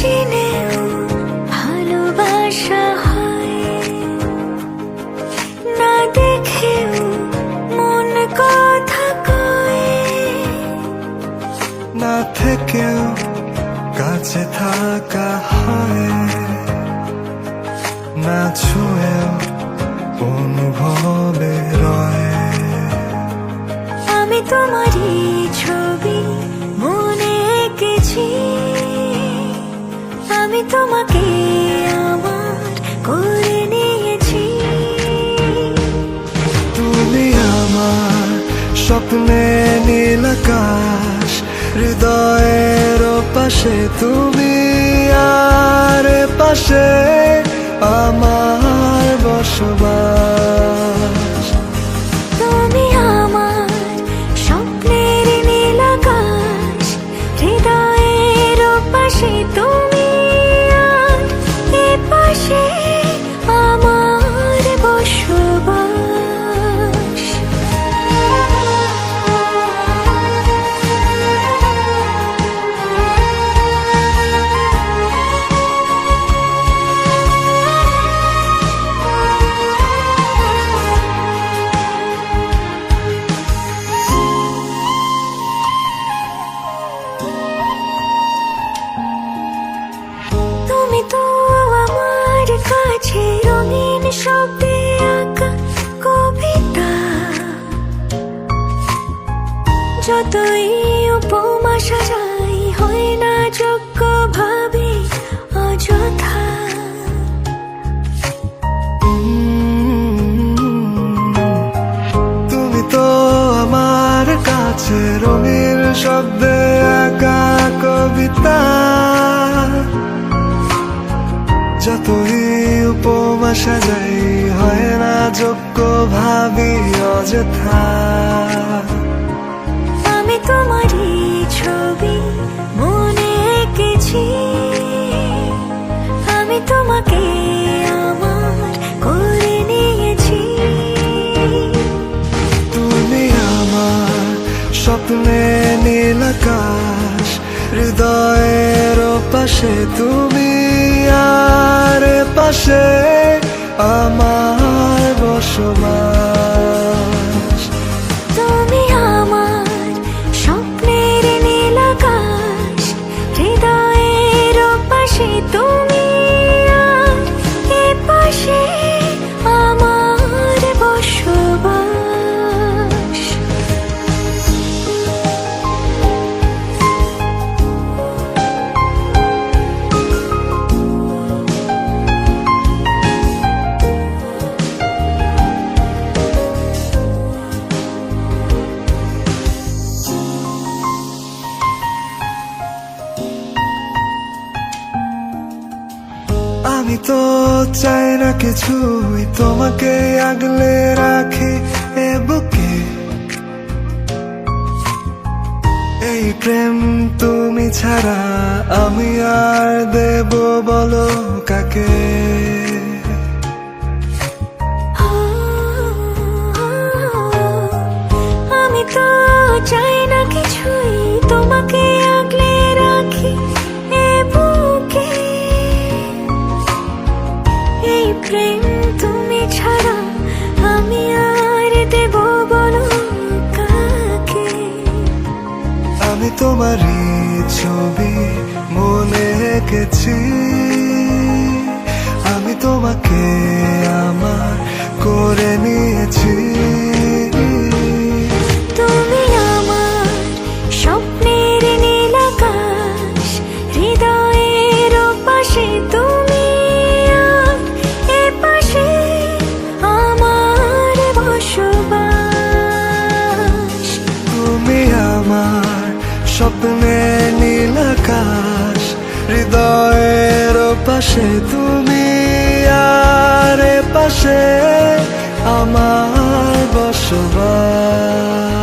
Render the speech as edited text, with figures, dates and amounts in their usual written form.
জেনেও ভালোবাসা হয় না, দেখেও মন কথা কয় না থেকেও কাছে থাকা হয়, না ছুঁয়েও অনুভবে রয়। আমি তোমারই ছবি মনে এঁকেছি, আমি তোমাকে আমার করে নিয়েছি। তুমি আমার স্বপ্নে নীল আকাশ, হৃদয়ের পাশে তুমি, আর পাশে আমার বসবাস। তুমি আমার স্বপ্নের নীল আকাশ, হৃদয়ের পাশে তুমি, আর এ পাশে আমার বসবাস। তুমি তো আমার কাছে রঙিন শব্দে আঁকা কবিতা, যতই উপমা সাজাই হয় না যোগ্য ভাবে অযথা। তুমি তো আমার কাছে রঙিন শব্দে আঁকা কবিতা, যতই উপমা সাজাই হয় না যোগ্য ভাবি অযথা। আমি তোমারই ছবি মনে এঁকেছি, আমি তোমাকে আমার করে নিয়েছি। তুমি আমার স্বপ্নে নীল আকাশ, হৃদয়ের পাশে তুমি, আর পাশে আমার বসবাস। তুমি আমার স্বপ্নের নীল আকাশ, হৃদয়ের পাশে তুমি, আর এ পাশে আমার বসবাস। আমি তো চাই না কিছুই, তোমাকে আগলে রাখি এ বুকে। এই প্রেম তুমি ছাড়া আমি আর দেব বলো কাকে? আমি তো চাই না কিছুই, তোমাকে আগলে রাখি এ বুকে। এই প্রেম তুমি ছাড়া আমি আর দেব বলো কাকে? আমি তোমারই ছবি মনে এঁকেছি, আমি তোমাকে আমার করে নিয়েছি। তুমি আমার স্বপ্নের নীল আকাশ, হৃদয়ের পাশে তুমি, আর এ পাশে আমার বসবাস। তুমি আমার স্বপ্নে নীল আকাশ, হৃদয়ের পাশে তুমি, আর পাশে আমার বসবাস।